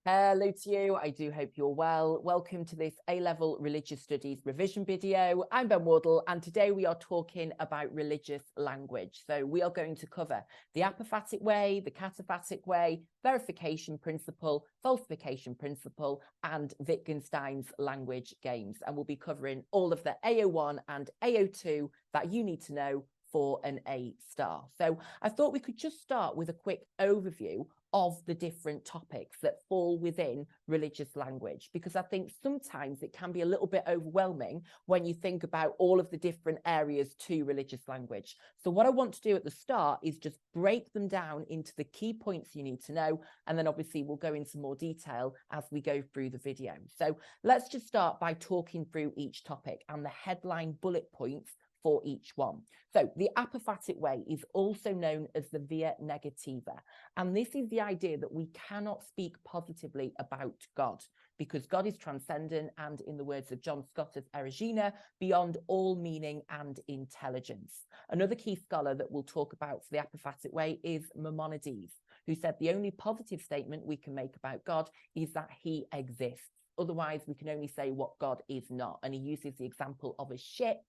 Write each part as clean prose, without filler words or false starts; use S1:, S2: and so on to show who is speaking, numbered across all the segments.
S1: Hello to you. I do hope you're well. Welcome to this A-level religious studies revision video. I'm Ben Waddle, and today we are talking about religious language. So we are going to cover the Apophatic Way, the Cataphatic Way, verification principle, falsification principle, and Wittgenstein's language games. And we'll be covering all of the AO1 and AO2 that you need to know for an A star. So I thought we could just start with a quick overview of the different topics that fall within religious language, because I think sometimes it can be a little bit overwhelming when you think about all of the different areas to religious language. So what I want to do at the start is just break them down into the key points you need to know, and then obviously we'll go into more detail as we go through the video. So let's just start by talking through each topic and the headline bullet points for each one. So the Apophatic Way is also known as the Via Negativa. And this is the idea that we cannot speak positively about God because God is transcendent and, in the words of John Scott of Erigena, beyond all meaning and intelligence. Another key scholar that we'll talk about for the Apophatic Way is Maimonides, who said the only positive statement we can make about God is that he exists. Otherwise, we can only say what God is not. And he uses the example of a ship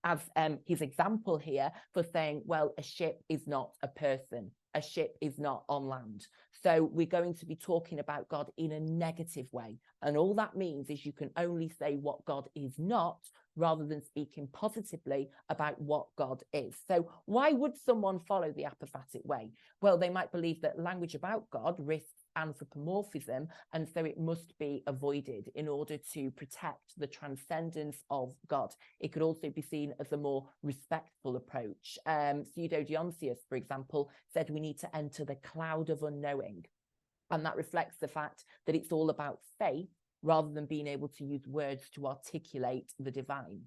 S1: as his example here for saying, well, a ship is not a person. A ship is not on land. So we're going to be talking about God in a negative way. And all that means is you can only say what God is not, rather than speaking positively about what God is. So why would someone follow the Apophatic Way? Well, they might believe that language about God risks anthropomorphism, and so it must be avoided in order to protect the transcendence of God. It could also be seen as a more respectful approach. Pseudo-Dionysius, for example, said we need to enter the cloud of unknowing, and that reflects the fact that it's all about faith rather than being able to use words to articulate the divine.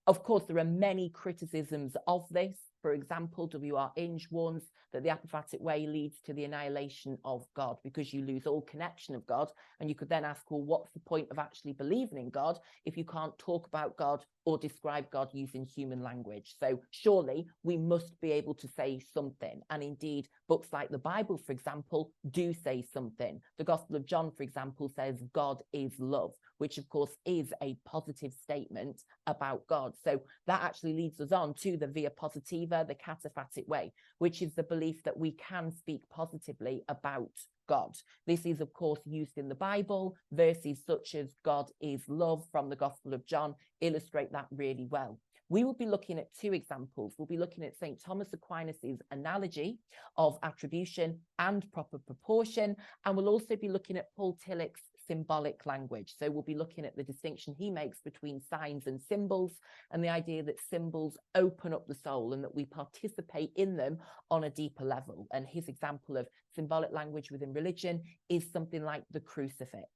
S1: Of course, there are many criticisms of this. For example, W.R. Inge warns that the Apophatic Way leads to the annihilation of God because you lose all connection of God. And you could then ask, well, what's the point of actually believing in God if you can't talk about God or describe God using human language? So surely we must be able to say something. And indeed, books like the Bible, for example, do say something. The Gospel of John, for example, says God is love, which of course is a positive statement about God. So that actually leads us on to the Via Positiva, the Cataphatic Way, which is the belief that we can speak positively about God. This is, of course, used in the Bible. Verses such as God is love from the Gospel of John illustrate that really well. We will be looking at two examples. We'll be looking at St. Thomas Aquinas's analogy of attribution and proper proportion, and we'll also be looking at Paul Tillich's symbolic language. So we'll be looking at the distinction he makes between signs and symbols, and the idea that symbols open up the soul and that we participate in them on a deeper level. And his example of symbolic language within religion is something like the crucifix.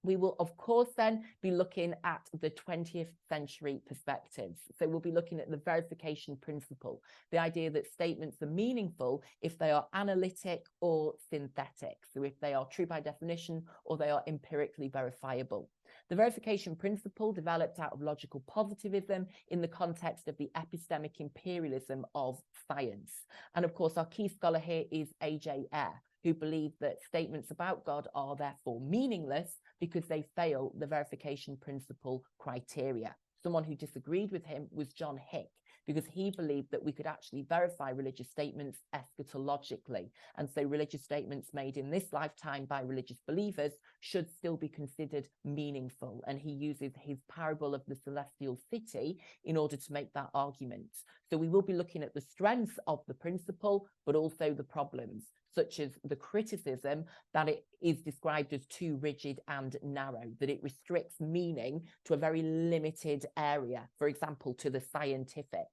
S1: We will, of course, then be looking at the 20th century perspectives. So we'll be looking at the verification principle, the idea that statements are meaningful if they are analytic or synthetic. So if they are true by definition or they are empirically verifiable. The verification principle developed out of logical positivism in the context of the epistemic imperialism of science. And of course, our key scholar here is A.J. Ayer, who believe that statements about God are therefore meaningless because they fail the verification principle criteria. Someone who disagreed with him was John Hicks, because he believed that we could actually verify religious statements eschatologically. And so religious statements made in this lifetime by religious believers should still be considered meaningful. And he uses his parable of the celestial city in order to make that argument. So we will be looking at the strengths of the principle, but also the problems, such as the criticism that it is described as too rigid and narrow, that it restricts meaning to a very limited area, for example, to the scientific.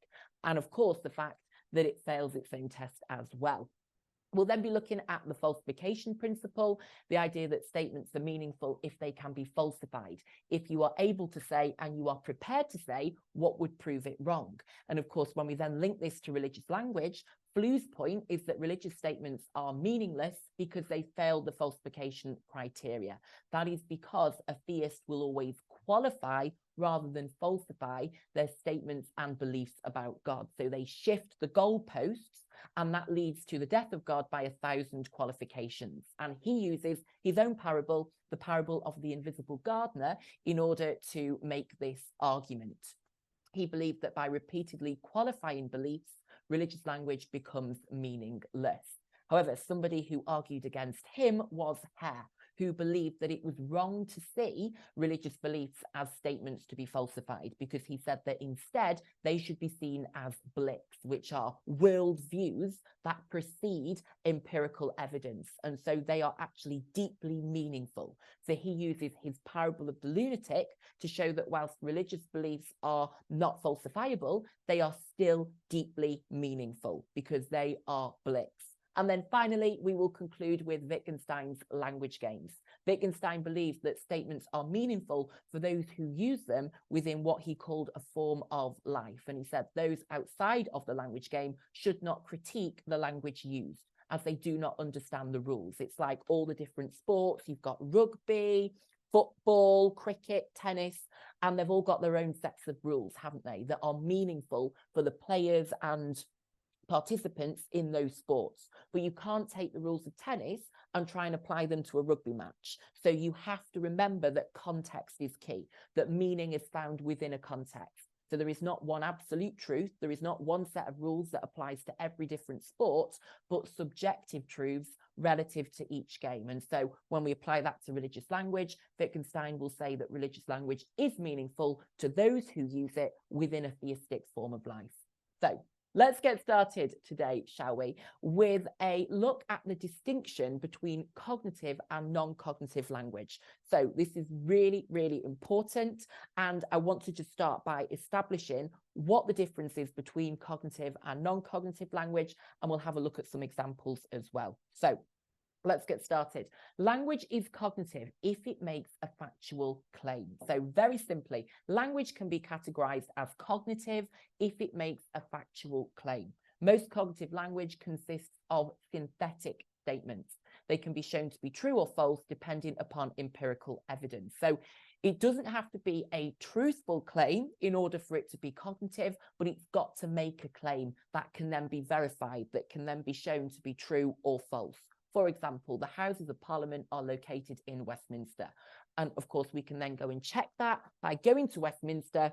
S1: And of course, the fact that it fails its own test as well. We'll then be looking at the falsification principle, the idea that statements are meaningful if they can be falsified. If you are able to say and you are prepared to say what would prove it wrong. And of course, when we then link this to religious language, Flu's point is that religious statements are meaningless because they fail the falsification criteria. That is because a theist will always qualify rather than falsify their statements and beliefs about God. So they shift the goalposts, and that leads to the death of God by 1,000 qualifications. And he uses his own parable, the parable of the invisible gardener, in order to make this argument. He believed that by repeatedly qualifying beliefs, religious language becomes meaningless. However, somebody who argued against him was Hare, who believed that it was wrong to see religious beliefs as statements to be falsified, because he said that instead they should be seen as Blicks, which are world views that precede empirical evidence. And so they are actually deeply meaningful. So he uses his parable of the lunatic to show that whilst religious beliefs are not falsifiable, they are still deeply meaningful because they are Blicks. And then finally, we will conclude with Wittgenstein's language games. Wittgenstein believed that statements are meaningful for those who use them within what he called a form of life. And he said those outside of the language game should not critique the language used, as they do not understand the rules. It's like all the different sports. You've got rugby, football, cricket, tennis, and they've all got their own sets of rules, haven't they, that are meaningful for the players and participants in those sports. But you can't take the rules of tennis and try and apply them to a rugby match. So you have to remember that context is key, that meaning is found within a context. So there is not one absolute truth. There is not one set of rules that applies to every different sport, but subjective truths relative to each game. And so when we apply that to religious language, Wittgenstein will say that religious language is meaningful to those who use it within a theistic form of life. So let's get started today, shall we, with a look at the distinction between cognitive and non-cognitive language. So this is really, really important. And I want to just start by establishing what the difference is between cognitive and non-cognitive language. And we'll have a look at some examples as well. So let's get started. Language is cognitive if it makes a factual claim. So very simply, language can be categorized as cognitive if it makes a factual claim. Most cognitive language consists of synthetic statements. They can be shown to be true or false depending upon empirical evidence. So it doesn't have to be a truthful claim in order for it to be cognitive, but it's got to make a claim that can then be verified, that can then be shown to be true or false. For example, the Houses of Parliament are located in Westminster. And of course, we can then go and check that by going to Westminster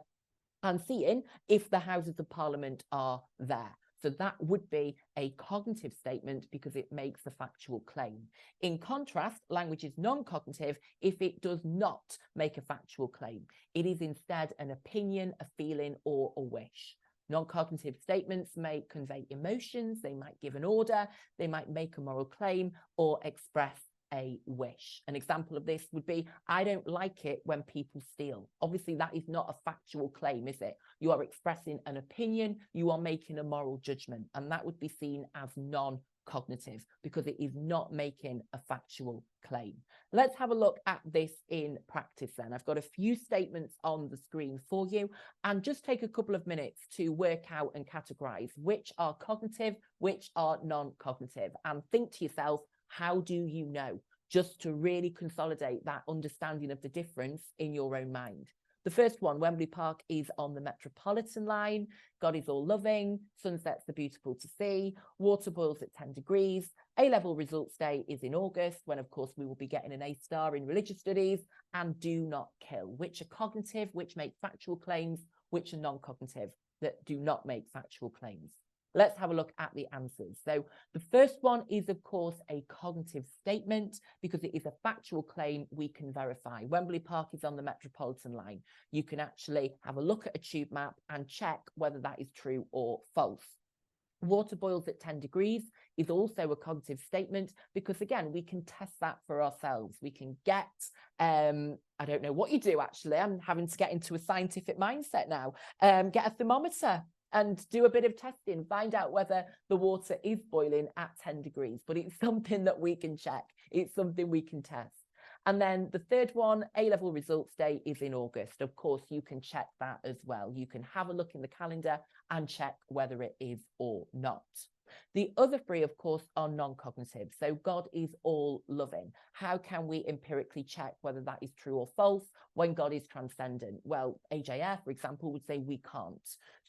S1: and seeing if the Houses of Parliament are there. So that would be a cognitive statement because it makes a factual claim. In contrast, language is non-cognitive if it does not make a factual claim. It is instead an opinion, a feeling, or a wish. Non-cognitive statements may convey emotions, they might give an order, they might make a moral claim or express a wish. An example of this would be, I don't like it when people steal. Obviously, that is not a factual claim, is it? You are expressing an opinion, you are making a moral judgment, and that would be seen as non-cognitive because it is not making a factual claim. Let's have a look at this in practice then. I've got a few statements on the screen for you, and just take a couple of minutes to work out and categorize which are cognitive, which are non-cognitive, and think to yourself, how do you know? Just to really consolidate that understanding of the difference in your own mind. The first one, Wembley Park is on the Metropolitan line. God is all loving. Sunsets are beautiful to see. Water boils at 10 degrees. A-level results day is in August, when of course we will be getting an A star in religious studies. And do not kill, which are cognitive, which make factual claims, which are non-cognitive, that do not make factual claims. Let's have a look at the answers. So the first one is, of course, a cognitive statement because it is a factual claim we can verify. Wembley Park is on the Metropolitan line. You can actually have a look at a tube map and check whether that is true or false. Water boils at 10 degrees is also a cognitive statement because, again, we can test that for ourselves. We can get, I don't know what you do, actually. I'm having to get into a scientific mindset now. Get a thermometer and do a bit of testing, find out whether the water is boiling at 10 degrees. But it's something that we can check. It's something we can test. And then the third one, A-level results day is in August. Of course, you can check that as well. You can have a look in the calendar and check whether it is or not. The other three, of course, are non-cognitive. So God is all loving. How can we empirically check whether that is true or false when God is transcendent? Well, AJR, for example, would say we can't.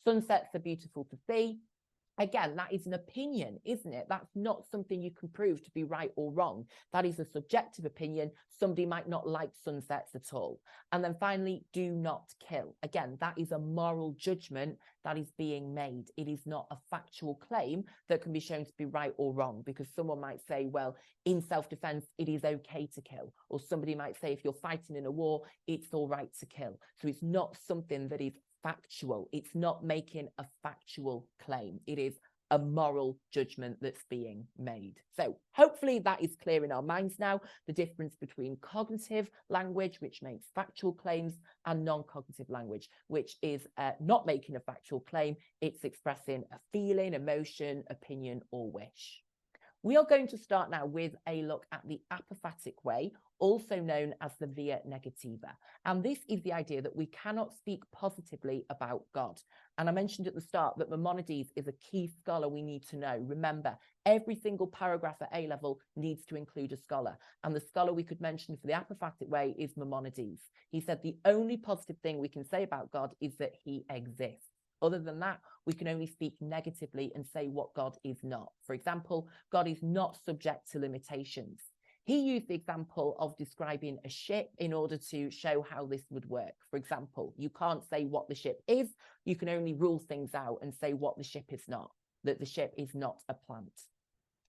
S1: Sunsets are beautiful to see. Again, that is an opinion, isn't it? That's not something you can prove to be right or wrong. That is a subjective opinion. Somebody might not like sunsets at all. And then finally, do not kill. Again, that is a moral judgment that is being made. It is not a factual claim that can be shown to be right or wrong, because someone might say, well, in self-defense, it is okay to kill. Or somebody might say, if you're fighting in a war, it's all right to kill. So it's not something that is factual. It's not making a factual claim. It is a moral judgment that's being made. So hopefully that is clear in our minds now, the difference between cognitive language, which makes factual claims, and non-cognitive language, which is not making a factual claim. It's expressing a feeling, emotion, opinion, or wish. We are going to start now with a look at the apophatic way, also known as the via negativa. And this is the idea that we cannot speak positively about God. And I mentioned at the start that Maimonides is a key scholar we need to know. Remember, every single paragraph at A level needs to include a scholar. And the scholar we could mention for the apophatic way is Maimonides. He said the only positive thing we can say about God is that he exists. Other than that, we can only speak negatively and say what God is not. For example, God is not subject to limitations. He used the example of describing a ship in order to show how this would work. For example, you can't say what the ship is. You can only rule things out and say what the ship is not, that the ship is not a plant.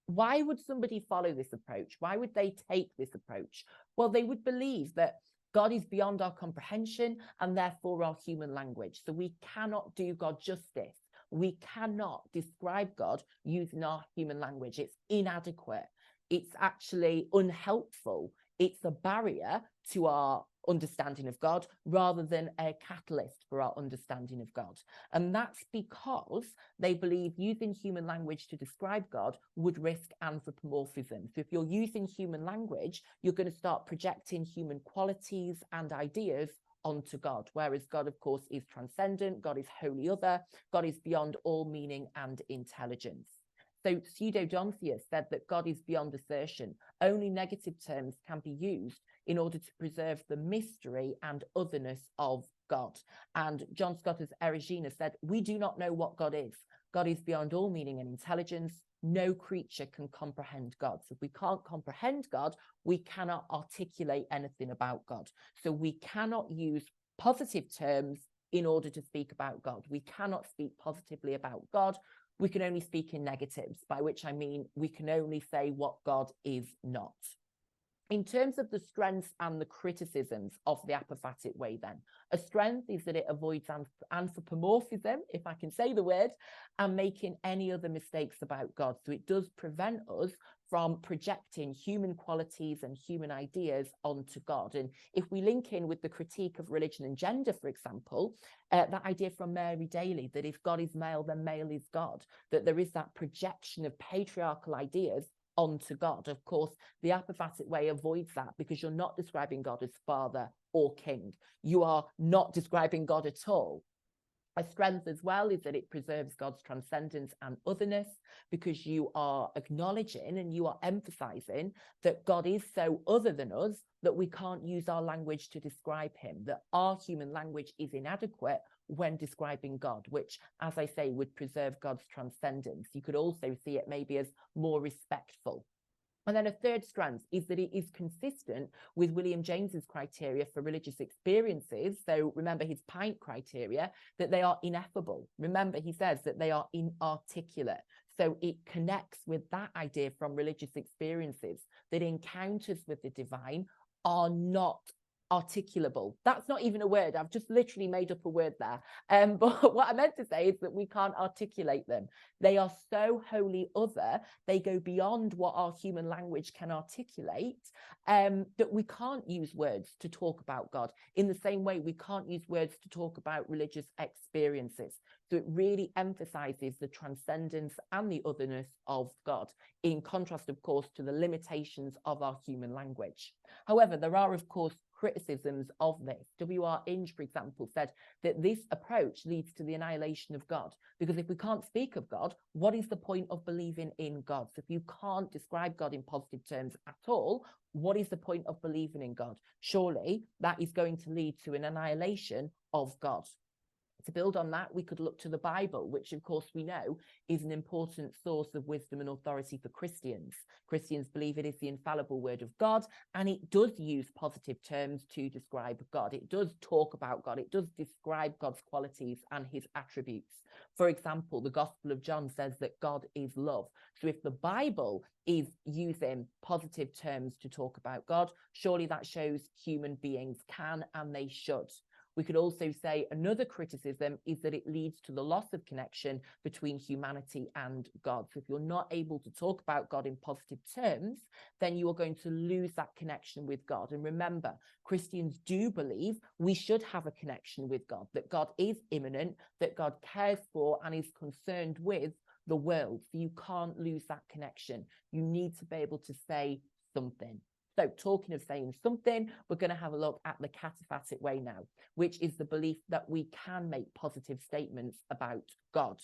S1: Why would somebody follow this approach? Why would they take this approach? Well, they would believe that God is beyond our comprehension and therefore our human language. So we cannot do God justice. We cannot describe God using our human language. It's inadequate. It's actually unhelpful. It's a barrier to our understanding of God rather than a catalyst for our understanding of God. And that's because they believe using human language to describe God would risk anthropomorphism. So if you're using human language, you're going to start projecting human qualities and ideas onto God, whereas God, of course, is transcendent. God is wholly other. God is beyond all meaning and intelligence. So Pseudo-Donthius said that God is beyond assertion. Only negative terms can be used in order to preserve the mystery and otherness of God. And John Scotter's Erigena said, we do not know what God is. God is beyond all meaning and intelligence. No creature can comprehend God. So if we can't comprehend God, we cannot articulate anything about God. So we cannot use positive terms in order to speak about God. We cannot speak positively about God. We can only speak in negatives, by which I mean we can only say what God is not. In terms of the strengths and the criticisms of the apophatic way then, a strength is that it avoids anthropomorphism, if I can say the word, and making any other mistakes about God. So it does prevent us from projecting human qualities and human ideas onto God. And if we link in with the critique of religion and gender, for example, that idea from Mary Daly, that if God is male, then male is God, that there is that projection of patriarchal ideas onto God. Of course, the apophatic way avoids that because you're not describing God as father or king. You are not describing God at all. A strength as well is that it preserves God's transcendence and otherness, because you are acknowledging and you are emphasizing that God is so other than us that we can't use our language to describe him, that our human language is inadequate when describing God, which, as I say, would preserve God's transcendence. You could also see it maybe as more respectful. And then a third strand is that it is consistent with William James's criteria for religious experiences. So remember his pint criteria, that they are ineffable. Remember, he says that they are inarticulate. So it connects with that idea from religious experiences, that encounters with the divine are not articulable. That's not even a word. I've just literally made up a word there. But what I meant to say is that we can't articulate them. They are so wholly other, they go beyond what our human language can articulate, that we can't use words to talk about God. In the same way, we can't use words to talk about religious experiences. So it really emphasizes the transcendence and the otherness of God, in contrast, of course, to the limitations of our human language. However, there are, of course, criticisms of this. W.R. Inge, for example, said that this approach leads to the annihilation of God, because if we can't speak of God, what is the point of believing in God? So if you can't describe God in positive terms at all, what is the point of believing in God? Surely that is going to lead to an annihilation of God. To build on that, we could look to the Bible, which of course we know is an important source of wisdom and authority for Christians. Christians believe it is the infallible word of God, and it does use positive terms to describe God. It does talk about God. It does describe God's qualities and his attributes. For example, the Gospel of John says that God is love. So if the Bible is using positive terms to talk about God, surely that shows human beings can and they should. We could also say another criticism is that it leads to the loss of connection between humanity and God. So if you're not able to talk about God in positive terms, then you are going to lose that connection with God. And remember, Christians do believe we should have a connection with God, that God is immanent, that God cares for and is concerned with the world. So you can't lose that connection. You need to be able to say something. So talking of saying something, we're going to have a look at the Cataphatic Way now, which is the belief that we can make positive statements about God.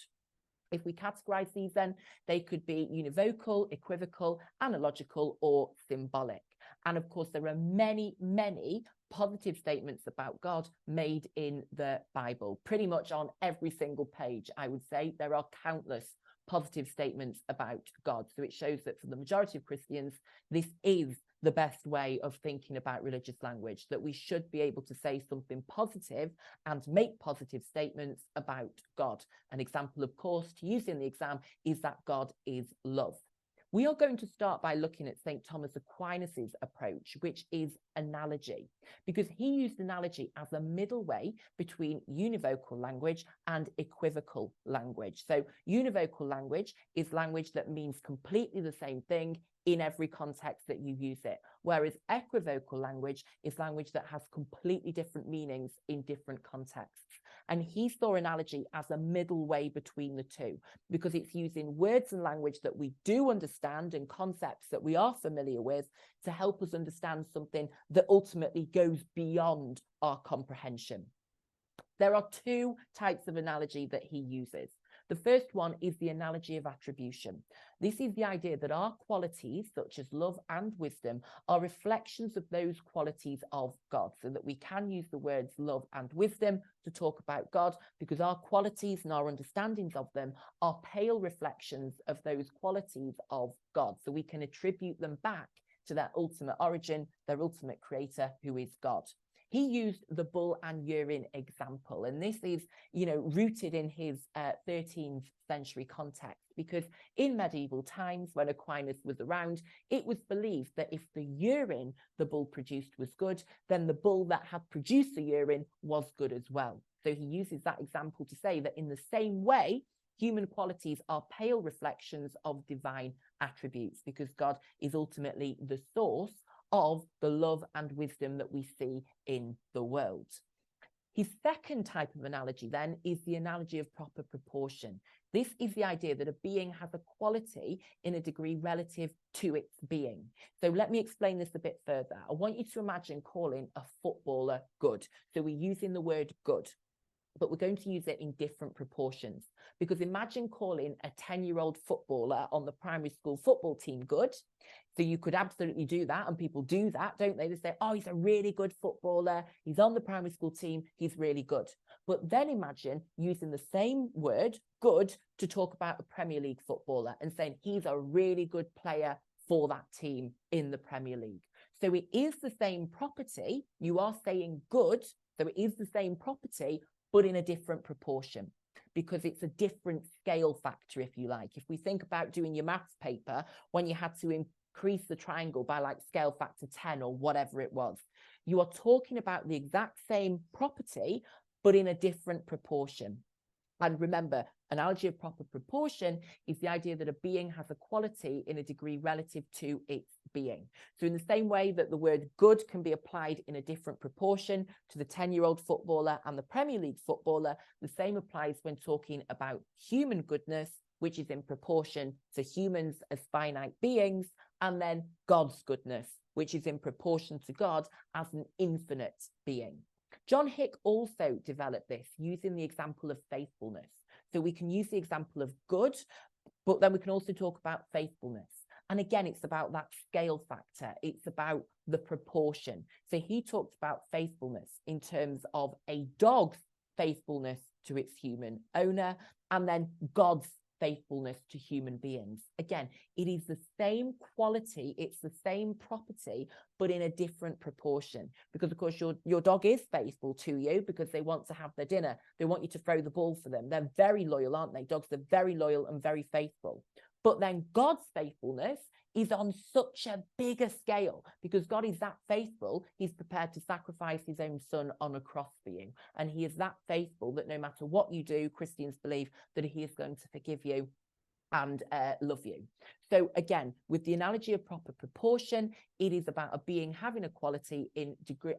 S1: If we categorize these, then they could be univocal, equivocal, analogical, or symbolic. And of course, there are many, many positive statements about God made in the Bible. Pretty much on every single page, I would say, there are countless positive statements about God. So it shows that for the majority of Christians, this is the best way of thinking about religious language, that we should be able to say something positive and make positive statements about God. An example, of course, to use in the exam is that God is love. We are going to start by looking at St. Thomas Aquinas's approach, which is analogy, because he used analogy as a middle way between univocal language and equivocal language. So univocal language is language that means completely the same thing in every context that you use it, whereas equivocal language is language that has completely different meanings in different contexts. And he saw analogy as a middle way between the two, because it's using words and language that we do understand and concepts that we are familiar with to help us understand something that ultimately goes beyond our comprehension. There are two types of analogy that he uses. The first one is the analogy of attribution. This is the idea that our qualities, such as love and wisdom, are reflections of those qualities of God, so that we can use the words love and wisdom to talk about God, because our qualities and our understandings of them are pale reflections of those qualities of God. So we can attribute them back to their ultimate origin, their ultimate creator, who is God. He used the bull and urine example, and this is, rooted in his 13th century context, because in medieval times, when Aquinas was around, it was believed that if the urine the bull produced was good, then the bull that had produced the urine was good as well. So he uses that example to say that in the same way, human qualities are pale reflections of divine attributes, because God is ultimately the source of the love and wisdom that we see in the world. His second type of analogy then is the analogy of proper proportion. This is the idea that a being has a quality in a degree relative to its being. So let me explain this a bit further. I want you to imagine calling a footballer good. So we're using the word good, but we're going to use it in different proportions, because imagine calling a 10-year-old footballer on the primary school football team good. So you could absolutely do that, and people do that, don't they? They say, oh, he's a really good footballer, he's on the primary school team, he's really good. But then imagine using the same word, good, to talk about a Premier League footballer and saying he's a really good player for that team in the Premier League. So it is the same property, you are saying good, so it is the same property, but in a different proportion, because it's a different scale factor, if you like. If we think about doing your maths paper, when you had to increase the triangle by like scale factor 10 or whatever it was, you are talking about the exact same property, but in a different proportion. And remember, analogy of proper proportion is the idea that a being has a quality in a degree relative to its being. So in the same way that the word good can be applied in a different proportion to the 10-year-old footballer and the Premier League footballer, the same applies when talking about human goodness, which is in proportion to humans as finite beings, and then God's goodness, which is in proportion to God as an infinite being. John Hicks also developed this using the example of faithfulness. So we can use the example of good, but then we can also talk about faithfulness. And again, it's about that scale factor. It's about the proportion. So he talked about faithfulness in terms of a dog's faithfulness to its human owner, and then God's faithfulness to human beings. Again, it is the same quality, it's the same property, but in a different proportion. Because of course your dog is faithful to you because they want to have their dinner. They want you to throw the ball for them. They're very loyal, aren't they? Dogs are very loyal and very faithful. But then God's faithfulness is on such a bigger scale, because God is that faithful, he's prepared to sacrifice his own son on a cross for you. And he is that faithful that no matter what you do, Christians believe that he is going to forgive you and love you. So again, with the analogy of proper proportion, it is about a being having a quality in degree,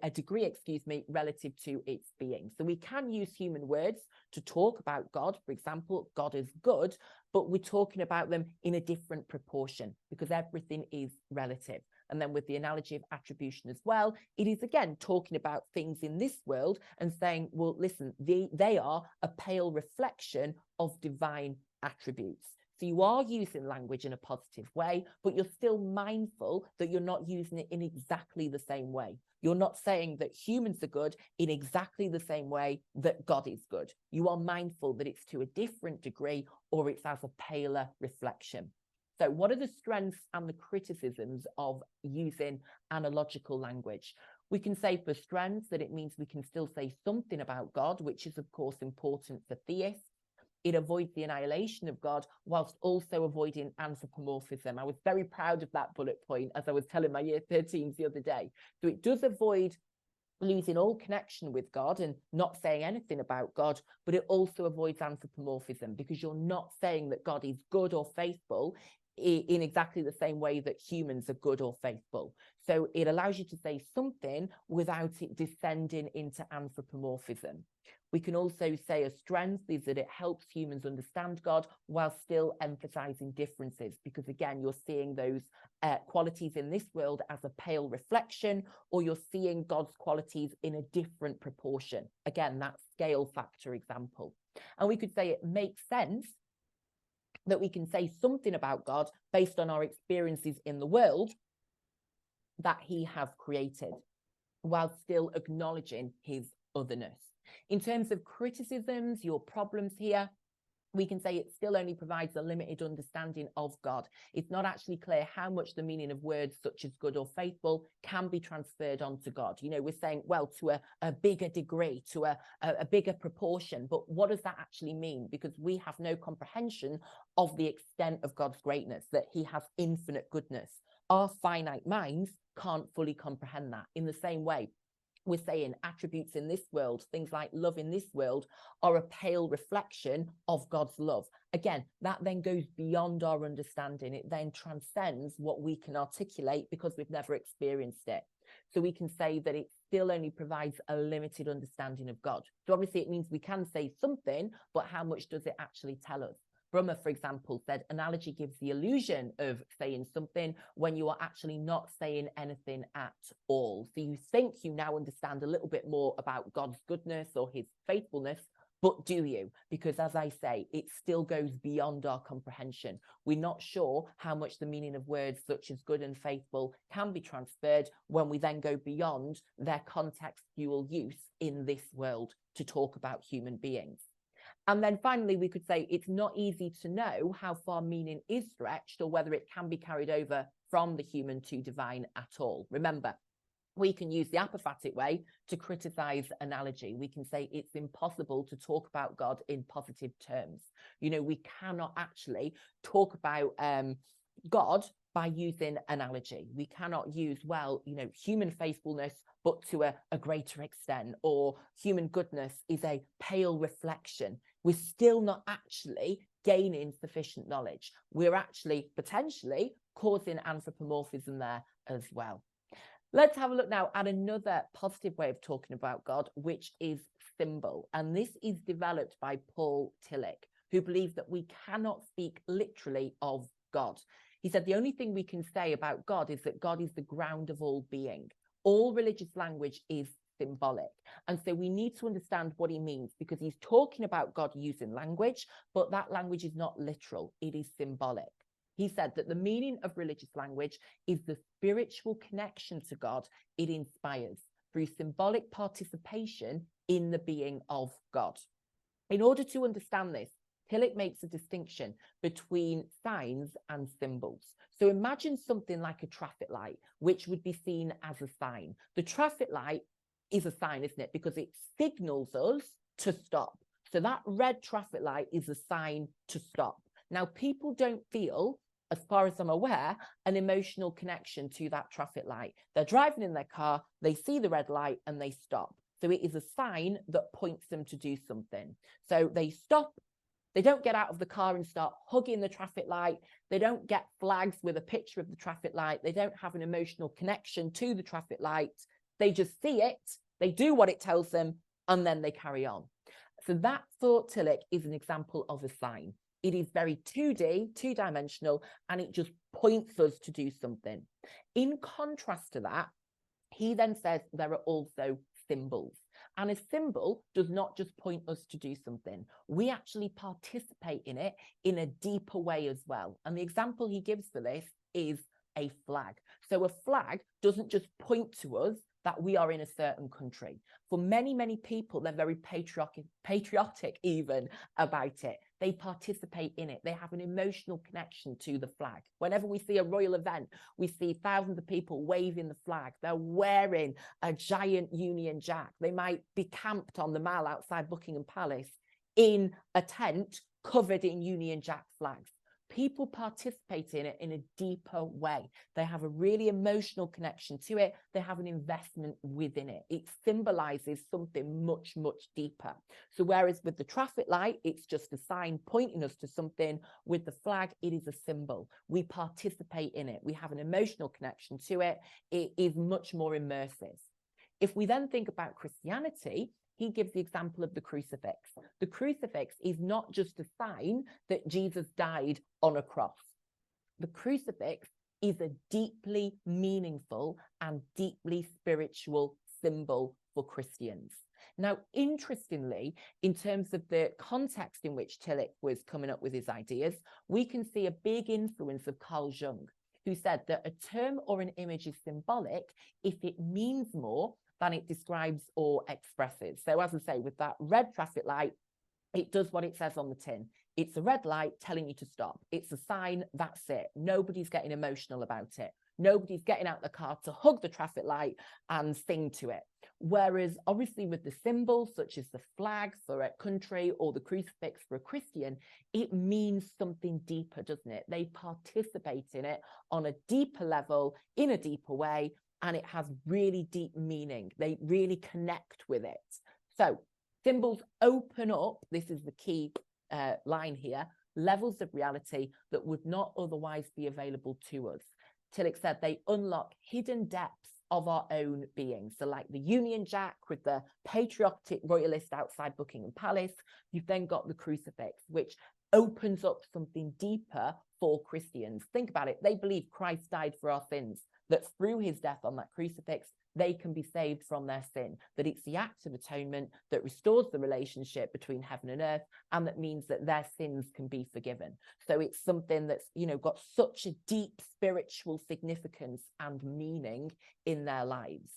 S1: relative to its being. So we can use human words to talk about God. For example, God is good, but we're talking about them in a different proportion because everything is relative. And then with the analogy of attribution as well, it is again talking about things in this world and saying, well, listen, they are a pale reflection of divine attributes. So you are using language in a positive way, but you're still mindful that you're not using it in exactly the same way. You're not saying that humans are good in exactly the same way that God is good. You are mindful that it's to a different degree, or it's as a paler reflection. So what are the strengths and the criticisms of using analogical language? We can say for strengths that it means we can still say something about God, which is of course important for theists. It avoids the annihilation of God whilst also avoiding anthropomorphism. I was very proud of that bullet point, as I was telling my year 13s the other day. So it does avoid losing all connection with God and not saying anything about God, but it also avoids anthropomorphism, because you're not saying that God is good or faithful in exactly the same way that humans are good or faithful. So it allows you to say something without it descending into anthropomorphism. We can also say a strength is that it helps humans understand God while still emphasizing differences, because again, you're seeing those qualities in this world as a pale reflection, or you're seeing God's qualities in a different proportion. Again, that scale factor example. And we could say it makes sense that we can say something about God based on our experiences in the world that he has created, while still acknowledging his otherness. In terms of criticisms, your problems here, we can say it still only provides a limited understanding of God. It's not actually clear how much the meaning of words such as good or faithful can be transferred onto God. You know, we're saying, well, to a bigger degree, to a bigger proportion, but what does that actually mean? Because we have no comprehension of the extent of God's greatness, that he has infinite goodness. Our finite minds can't fully comprehend that. In the same way, we're saying attributes in this world, things like love in this world, are a pale reflection of God's love. Again, that then goes beyond our understanding. It then transcends what we can articulate because we've never experienced it. So we can say that it still only provides a limited understanding of God. So obviously it means we can say something, but how much does it actually tell us? Brummer, for example, said analogy gives the illusion of saying something when you are actually not saying anything at all. So you think you now understand a little bit more about God's goodness or his faithfulness, but do you? Because as I say, it still goes beyond our comprehension. We're not sure how much the meaning of words such as good and faithful can be transferred when we then go beyond their contextual use in this world to talk about human beings. And then finally, we could say it's not easy to know how far meaning is stretched or whether it can be carried over from the human to divine at all. Remember, we can use the apophatic way to criticize analogy. We can say it's impossible to talk about God in positive terms. You know, we cannot actually talk about God by using analogy. We cannot use, well, you know, human faithfulness, but to a greater extent, or human goodness is a pale reflection. We're still not actually gaining sufficient knowledge. We're actually potentially causing anthropomorphism there as well. Let's have a look now at another positive way of talking about God, which is symbol. And this is developed by Paul Tillich, who believes that we cannot speak literally of God. He said the only thing we can say about God is that God is the ground of all being. All religious language is symbolic. And so we need to understand what he means, because he's talking about God using language, but that language is not literal, it is symbolic. He said that the meaning of religious language is the spiritual connection to God it inspires through symbolic participation in the being of God. In order to understand this, Tillich makes a distinction between signs and symbols. So imagine something like a traffic light, which would be seen as a sign. The traffic light is a sign, isn't it? Because it signals us to stop. So that red traffic light is a sign to stop. Now, people don't feel, as far as I'm aware, an emotional connection to that traffic light. They're driving in their car, they see the red light and they stop. So it is a sign that points them to do something. So they stop. They don't get out of the car and start hugging the traffic light. They don't get flags with a picture of the traffic light. They don't have an emotional connection to the traffic light. They just see it, they do what it tells them, and then they carry on. So that, for Tillich, is an example of a sign. It is very 2D, two-dimensional, and it just points us to do something. In contrast to that, he then says there are also symbols. And a symbol does not just point us to do something. We actually participate in it in a deeper way as well. And the example he gives for this is a flag. So a flag doesn't just point to us that we are in a certain country. For many, many people, they're very patriotic even about it. They participate in it. They have an emotional connection to the flag. Whenever we see a royal event, we see thousands of people waving the flag. They're wearing a giant Union Jack. They might be camped on the Mall outside Buckingham Palace in a tent covered in Union Jack flags. People participate in it in a deeper way. They have a really emotional connection to it. They have an investment within it. It symbolizes something much, much deeper. So whereas with the traffic light, it's just a sign pointing us to something, with the flag, it is a symbol. We participate in it. We have an emotional connection to it. It is much more immersive. If we then think about Christianity, he gives the example of the crucifix. The crucifix is not just a sign that Jesus died on a cross. The crucifix is a deeply meaningful and deeply spiritual symbol for Christians. Now, interestingly, in terms of the context in which Tillich was coming up with his ideas, we can see a big influence of Carl Jung, who said that a term or an image is symbolic if it means more than it describes or expresses. So as I say, with that red traffic light, it does what it says on the tin. It's a red light telling you to stop. It's a sign, that's it. Nobody's getting emotional about it. Nobody's getting out the car to hug the traffic light and sing to it. Whereas obviously with the symbols, such as the flag for a country or the crucifix for a Christian, it means something deeper, doesn't it? They participate in it on a deeper level, in a deeper way, and it has really deep meaning. They really connect with it. So symbols open up, this is the key line here, levels of reality that would not otherwise be available to us. Tillich said they unlock hidden depths of our own being. So like the Union Jack with the patriotic royalist outside Buckingham Palace, you've then got the crucifix, which opens up something deeper for Christians. Think about it. They believe Christ died for our sins, that through his death on that crucifix, they can be saved from their sin, that it's the act of atonement that restores the relationship between heaven and earth, and that means that their sins can be forgiven. So it's something that's, you know, got such a deep spiritual significance and meaning in their lives.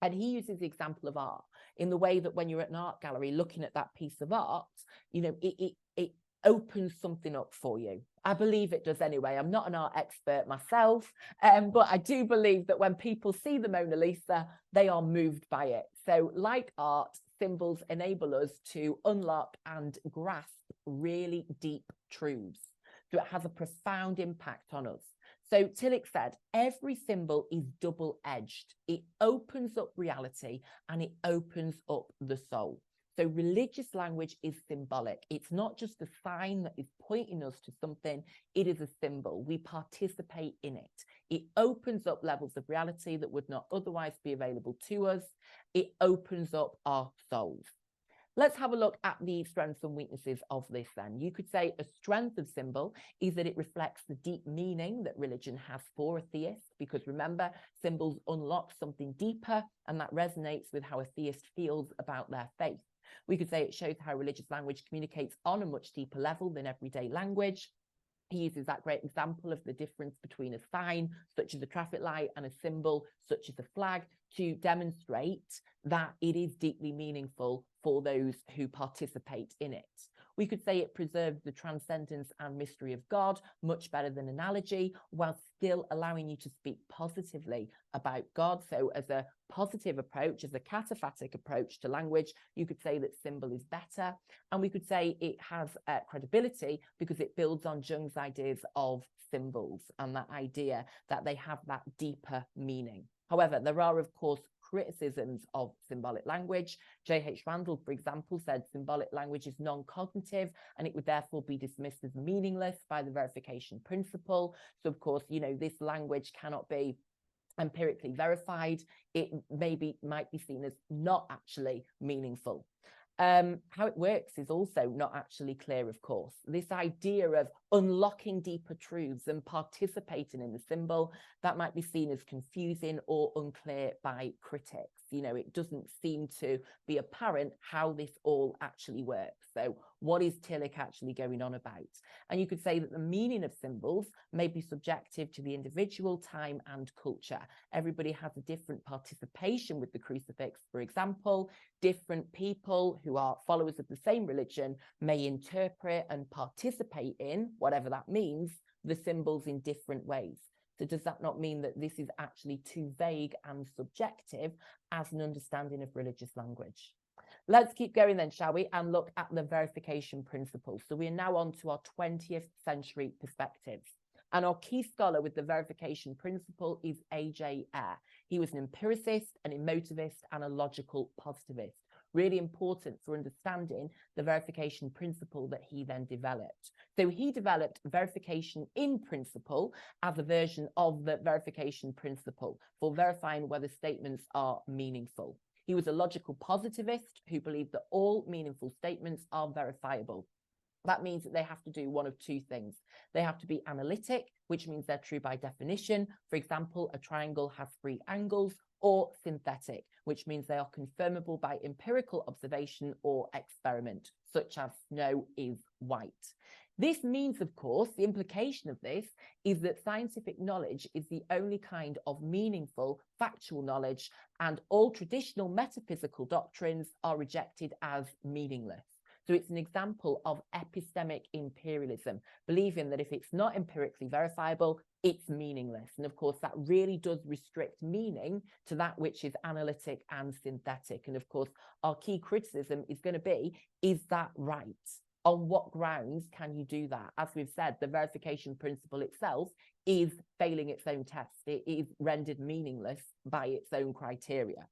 S1: And he uses the example of art in the way that when you're at an art gallery looking at that piece of art, you know, it opens something up for you. I believe it does anyway. I'm not an art expert myself, but I do believe that when people see the Mona Lisa, they are moved by it. So like art, symbols enable us to unlock and grasp really deep truths. So it has a profound impact on us. So Tillich said, every symbol is double-edged. It opens up reality and it opens up the soul. So religious language is symbolic. It's not just a sign that is pointing us to something. It is a symbol. We participate in it. It opens up levels of reality that would not otherwise be available to us. It opens up our souls. Let's have a look at the strengths and weaknesses of this then. You could say a strength of symbol is that it reflects the deep meaning that religion has for a theist, because remember, symbols unlock something deeper, and that resonates with how a theist feels about their faith. We could say it shows how religious language communicates on a much deeper level than everyday language. He uses that great example of the difference between a sign, such as a traffic light, and a symbol, such as a flag, to demonstrate that it is deeply meaningful for those who participate in it. We could say it preserves the transcendence and mystery of God much better than analogy, while still allowing you to speak positively about God. So as a positive approach, as a cataphatic approach to language, you could say that symbol is better. And we could say it has credibility because it builds on Jung's ideas of symbols and that idea that they have that deeper meaning. However, there are, of course, criticisms of symbolic language. J.H. Randall, for example, said symbolic language is non-cognitive and it would therefore be dismissed as meaningless by the verification principle. So, of course, you know, this language cannot be empirically verified. It might be seen as not actually meaningful. How it works is also not actually clear, of course. This idea of unlocking deeper truths and participating in the symbol, that might be seen as confusing or unclear by critics. You know, it doesn't seem to be apparent how this all actually works. So what is Tillich actually going on about? And you could say that the meaning of symbols may be subjective to the individual, time and culture. Everybody has a different participation with the crucifix, for example. Different people who are followers of the same religion may interpret and participate in, whatever that means, the symbols in different ways. So does that not mean that this is actually too vague and subjective as an understanding of religious language? Let's keep going then, shall we, and look at the verification principle. So we are now on to our 20th century perspectives. And our key scholar with the verification principle is A.J. Ayer. He was an empiricist, an emotivist, and a logical positivist. Really important for understanding the verification principle that he then developed. So he developed verification in principle as a version of the verification principle for verifying whether statements are meaningful. He was a logical positivist who believed that all meaningful statements are verifiable. That means that they have to do one of two things. They have to be analytic, which means they're true by definition. For example, a triangle has 3 angles, or synthetic, which means they are confirmable by empirical observation or experiment, such as snow is white. This means, of course, the implication of this is that scientific knowledge is the only kind of meaningful factual knowledge, and all traditional metaphysical doctrines are rejected as meaningless. So it's an example of epistemic imperialism, believing that if it's not empirically verifiable, it's meaningless. And of course, that really does restrict meaning to that which is analytic and synthetic. And of course, our key criticism is going to be, is that right? On what grounds can you do that? As we've said, the verification principle itself is failing its own test. It is rendered meaningless by its own criteria.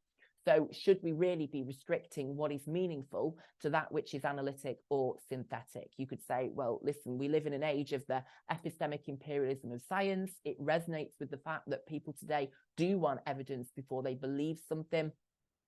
S1: So should we really be restricting what is meaningful to that which is analytic or synthetic? You could say, well, listen, we live in an age of the epistemic imperialism of science. It resonates with the fact that people today do want evidence before they believe something.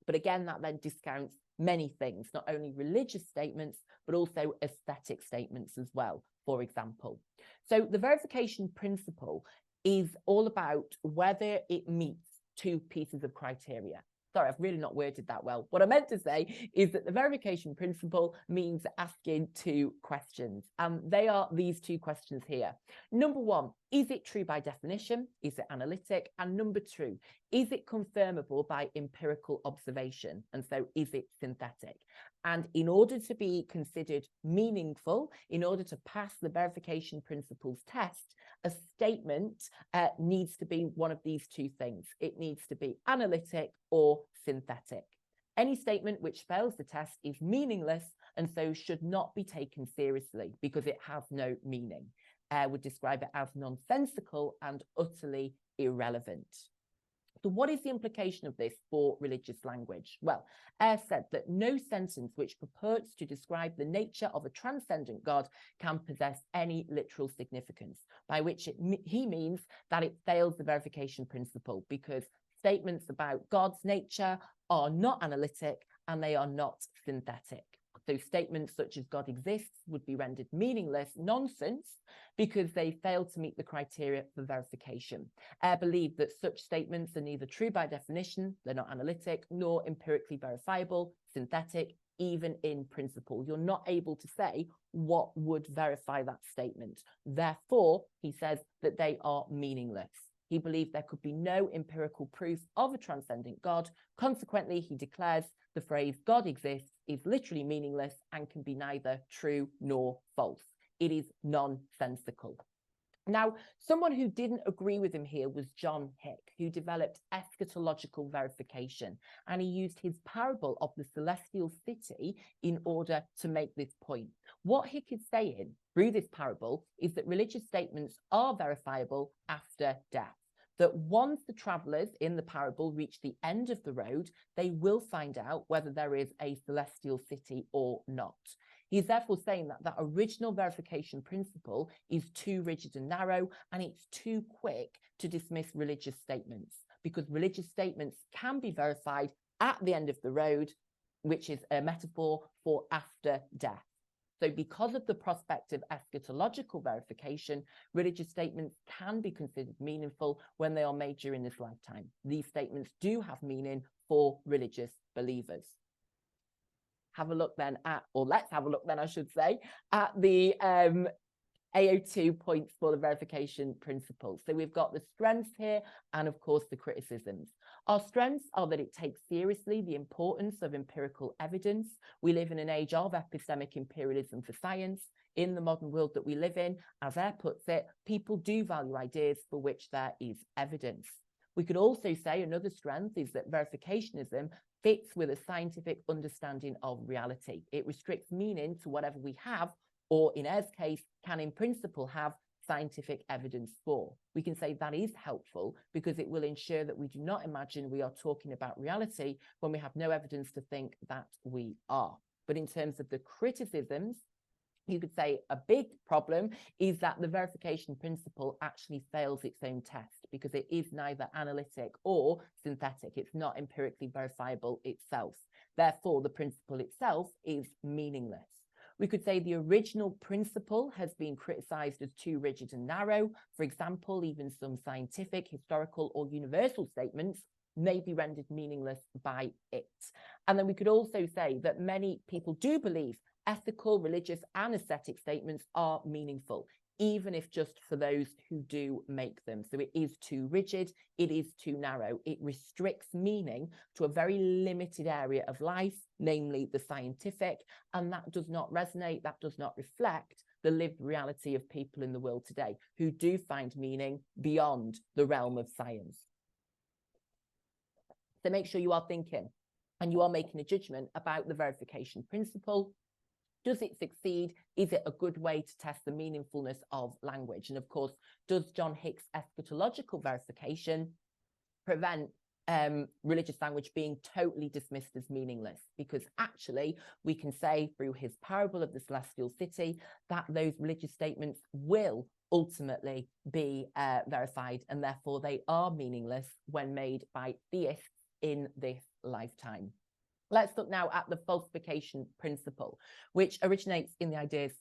S1: But again, that then discounts many things, not only religious statements, but also aesthetic statements as well, for example. So the verification principle is all about whether it meets 2 pieces of criteria. Sorry, I've really not worded that well. What I meant to say is that the verification principle means asking 2 questions. They are these 2 questions here. Number 1, is it true by definition? Is it analytic? And number 2, is it confirmable by empirical observation? And so is it synthetic? And in order to be considered meaningful, in order to pass the verification principles test, a statement needs to be one of these 2 things. It needs to be analytic or synthetic. Any statement which fails the test is meaningless and so should not be taken seriously because it has no meaning. Would describe it as nonsensical and utterly irrelevant. So what is the implication of this for religious language? Well, Eyre said that no sentence which purports to describe the nature of a transcendent God can possess any literal significance, by which he means that it fails the verification principle, because statements about God's nature are not analytic and they are not synthetic. So statements such as God exists would be rendered meaningless nonsense because they fail to meet the criteria for verification. Eyre believed that such statements are neither true by definition, they're not analytic, nor empirically verifiable, synthetic, even in principle. You're not able to say what would verify that statement. Therefore, he says that they are meaningless. He believed there could be no empirical proof of a transcendent God. Consequently, he declares the phrase God exists is literally meaningless and can be neither true nor false. It is nonsensical. Now, someone who didn't agree with him here was John Hicks, who developed eschatological verification, and he used his parable of the celestial city in order to make this point. What Hicks is saying through this parable is that religious statements are verifiable after death, that once the travellers in the parable reach the end of the road, they will find out whether there is a celestial city or not. He's therefore saying that that original verification principle is too rigid and narrow, and it's too quick to dismiss religious statements, because religious statements can be verified at the end of the road, which is a metaphor for after death. So because of the prospect of eschatological verification, religious statements can be considered meaningful when they are made during this lifetime. These statements do have meaning for religious believers. Have a look then at, or let's have a look then, I should say, at the AO2 points for the verification principle. So we've got the strengths here and, of course, the criticisms. Our strengths are that it takes seriously the importance of empirical evidence. We live in an age of epistemic imperialism for science. In the modern world that we live in, as Eyre puts it, people do value ideas for which there is evidence. We could also say another strength is that verificationism fits with a scientific understanding of reality. It restricts meaning to whatever we have, or in Eyre's case, can in principle have scientific evidence for. We can say that is helpful because it will ensure that we do not imagine we are talking about reality when we have no evidence to think that we are. But in terms of the criticisms, you could say a big problem is that the verification principle actually fails its own test because it is neither analytic or synthetic. It's not empirically verifiable itself. Therefore, the principle itself is meaningless. We could say the original principle has been criticized as too rigid and narrow. For example, even some scientific, historical, or universal statements may be rendered meaningless by it. And then we could also say that many people do believe ethical, religious, and aesthetic statements are meaningful, even if just for those who do make them. So it is too rigid, it is too narrow. It restricts meaning to a very limited area of life, namely the scientific, and that does not resonate, that does not reflect the lived reality of people in the world today who do find meaning beyond the realm of science. So make sure you are thinking and you are making a judgment about the verification principle. Does it succeed? Is it a good way to test the meaningfulness of language? And of course, does John Hicks' eschatological verification prevent religious language being totally dismissed as meaningless? Because actually, we can say through his parable of the celestial city that those religious statements will ultimately be verified, and therefore they are meaningless when made by theists in this lifetime. Let's look now at the falsification principle, which originates in the ideas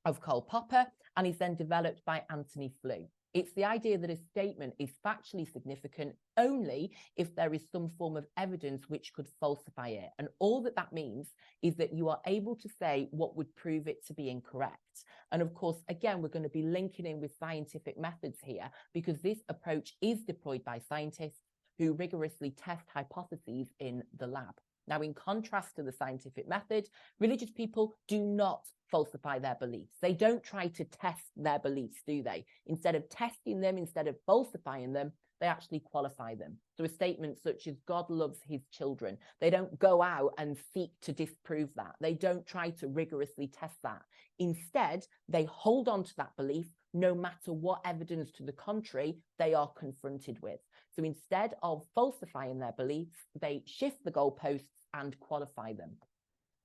S1: of Karl Popper and is then developed by Anthony Flew. It's the idea that a statement is factually significant only if there is some form of evidence which could falsify it. And all that that means is that you are able to say what would prove it to be incorrect. And of course, again, we're going to be linking in with scientific methods here because this approach is deployed by scientists who rigorously test hypotheses in the lab. Now, in contrast to the scientific method, religious people do not falsify their beliefs. They don't try to test their beliefs, do they? Instead of testing them, instead of falsifying them, they actually qualify them. So a statement such as God loves his children, they don't go out and seek to disprove that. They don't try to rigorously test that. Instead, they hold on to that belief no matter what evidence to the contrary they are confronted with. So instead of falsifying their beliefs, they shift the goalposts and qualify them.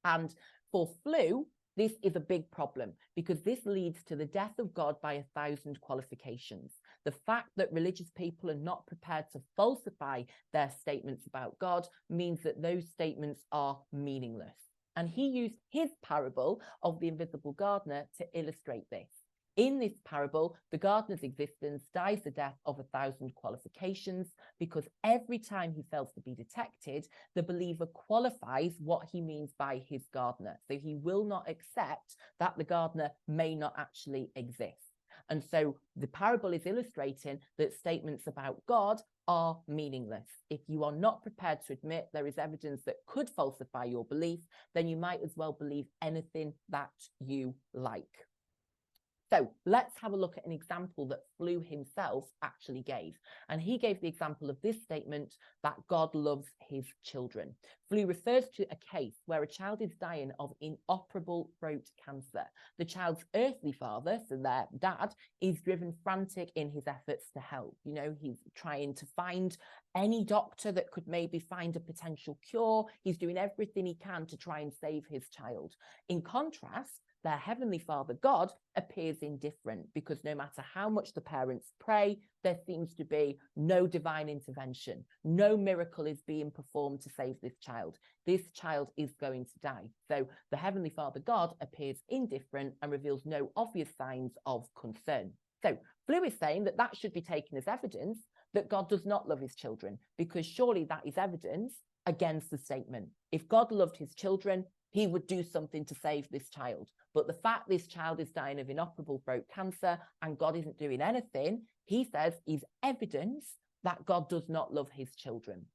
S1: And for Flew, this is a big problem because this leads to the death of God by 1,000 qualifications. The fact that religious people are not prepared to falsify their statements about God means that those statements are meaningless. And he used his parable of the invisible gardener to illustrate this. In this parable, the gardener's existence dies the death of 1,000 qualifications because every time he fails to be detected, the believer qualifies what he means by his gardener. So he will not accept that the gardener may not actually exist. And so the parable is illustrating that statements about God are meaningless. If you are not prepared to admit there is evidence that could falsify your belief, then you might as well believe anything that you like. So let's have a look at an example that Flew himself actually gave. And he gave the example of this statement that God loves his children. Flew refers to a case where a child is dying of inoperable throat cancer. The child's earthly father, so their dad, is driven frantic in his efforts to help. You know, he's trying to find any doctor that could maybe find a potential cure. He's doing everything he can to try and save his child. In contrast, their heavenly father, God, appears indifferent because no matter how much the parents pray, there seems to be no divine intervention. No miracle is being performed to save this child. This child is going to die. So the heavenly father, God, appears indifferent and reveals no obvious signs of concern. So Flew is saying that that should be taken as evidence that God does not love his children, because surely that is evidence against the statement. If God loved his children, he would do something to save this child. But the fact this child is dying of inoperable throat cancer and God isn't doing anything, he says is evidence that God does not love his children.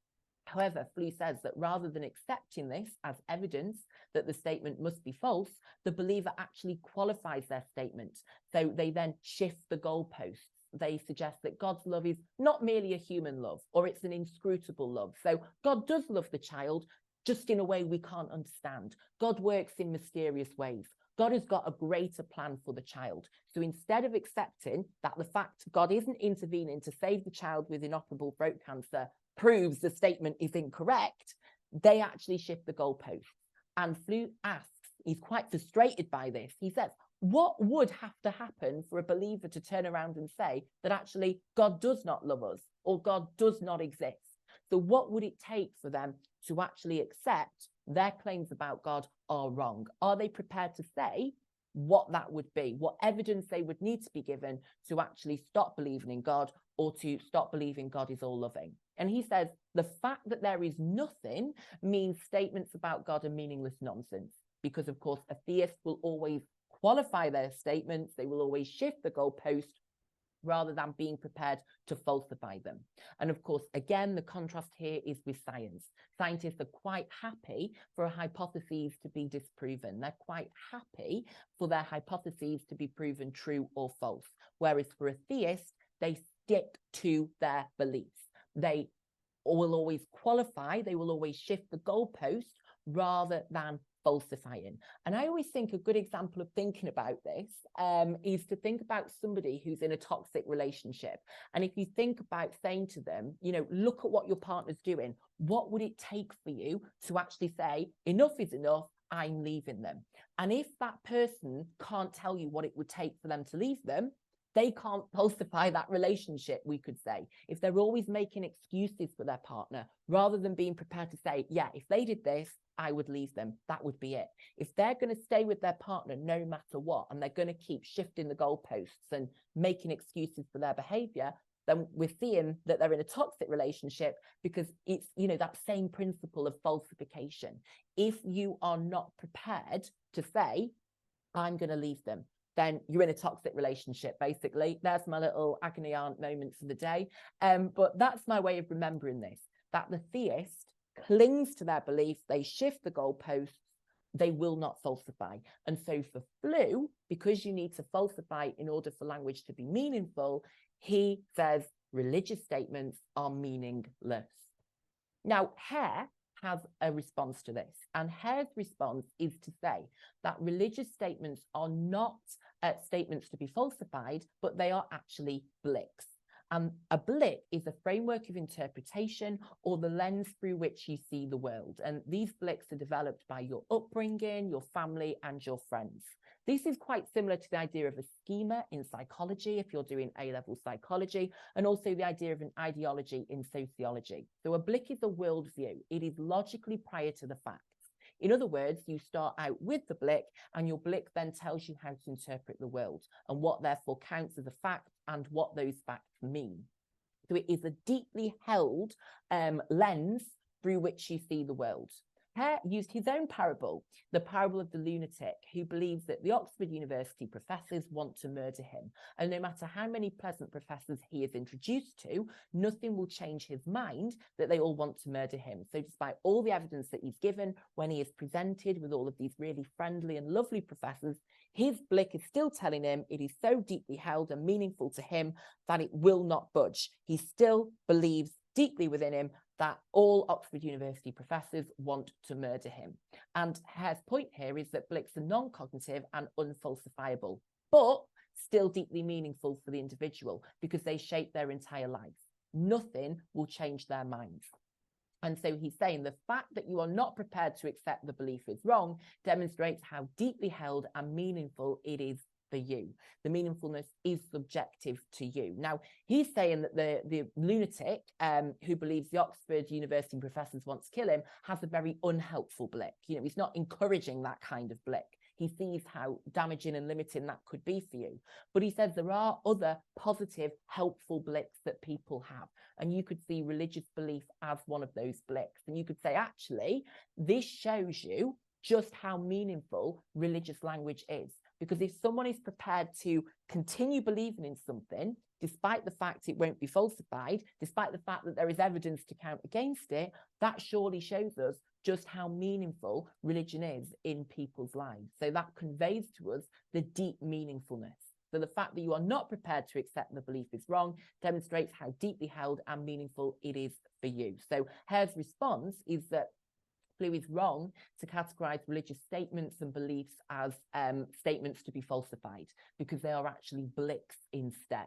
S1: However, Flew says that rather than accepting this as evidence that the statement must be false, the believer actually qualifies their statement. So they then shift the goalposts. They suggest that God's love is not merely a human love, or it's an inscrutable love. So God does love the child, just in a way we can't understand. God works in mysterious ways. God has got a greater plan for the child. So instead of accepting that the fact God isn't intervening to save the child with inoperable throat cancer proves the statement is incorrect, they actually shift the goalposts. And Flew asks, he's quite frustrated by this. He says, what would have to happen for a believer to turn around and say that actually God does not love us or God does not exist? So what would it take for them to actually accept their claims about God are wrong? Are they prepared to say what that would be, what evidence they would need to be given to actually stop believing in God or to stop believing God is all loving? And he says the fact that there is nothing means statements about God are meaningless nonsense, because of course a theist will always qualify their statements, they will always shift the goalpost rather than being prepared to falsify them. And of course, again, the contrast here is with science. Scientists are quite happy for hypotheses to be disproven. They're quite happy for their hypotheses to be proven true or false. Whereas for a theist, they stick to their beliefs. They will always qualify, they will always shift the goalpost rather than falsifying. And I always think a good example of thinking about this is to think about somebody who's in a toxic relationship. And if you think about saying to them, you know, look at what your partner's doing, what would it take for you to actually say, enough is enough, I'm leaving them? And if that person can't tell you what it would take for them to leave them, they can't falsify that relationship, we could say. If they're always making excuses for their partner, rather than being prepared to say, yeah, if they did this, I would leave them, that would be it. If they're going to stay with their partner no matter what, and they're going to keep shifting the goalposts and making excuses for their behavior, then we're seeing that they're in a toxic relationship, because it's, you know, that same principle of falsification. If you are not prepared to say, I'm going to leave them, then you're in a toxic relationship, basically. There's my little agony aunt moments of the day. But that's my way of remembering this, that the theist clings to their belief, they shift the goalposts, they will not falsify. And so for Flew, because you need to falsify in order for language to be meaningful, he says religious statements are meaningless. Now, Hare has a response to this, and Hare's response is to say that religious statements are not statements to be falsified, but they are actually Blicks. And a blick is a framework of interpretation or the lens through which you see the world. And these blicks are developed by your upbringing, your family, and your friends. This is quite similar to the idea of a schema in psychology, if you're doing A-level psychology, and also the idea of an ideology in sociology. So a blick is a worldview. It is logically prior to the facts. In other words, you start out with the blick, and your blick then tells you how to interpret the world and what therefore counts as a fact and what those facts mean. So it is a deeply held lens through which you see the world. Hare used his own parable, the parable of the lunatic, who believes that the Oxford University professors want to murder him. And no matter how many pleasant professors he is introduced to, nothing will change his mind that they all want to murder him. So despite all the evidence that he's given, when he is presented with all of these really friendly and lovely professors, his blick is still telling him it is so deeply held and meaningful to him that it will not budge. He still believes deeply within him that all Oxford University professors want to murder him. And Hare's point here is that blicks are non-cognitive and unfalsifiable, but still deeply meaningful for the individual because they shape their entire life. Nothing will change their minds. And so he's saying the fact that you are not prepared to accept the belief is wrong demonstrates how deeply held and meaningful it is for you. The meaningfulness is subjective to you. Now, he's saying that the lunatic who believes the Oxford University professors want to kill him has a very unhelpful blick. You know, he's not encouraging that kind of blick. He sees how damaging and limiting that could be for you. But he says there are other positive, helpful blicks that people have. And you could see religious belief as one of those blicks. And you could say, actually, this shows you just how meaningful religious language is. Because if someone is prepared to continue believing in something, despite the fact it won't be falsified, despite the fact that there is evidence to count against it, that surely shows us just how meaningful religion is in people's lives. So that conveys to us the deep meaningfulness. So the fact that you are not prepared to accept the belief is wrong demonstrates how deeply held and meaningful it is for you. So Hare's response is that Flew is wrong to categorize religious statements and beliefs as statements to be falsified because they are actually blicks instead.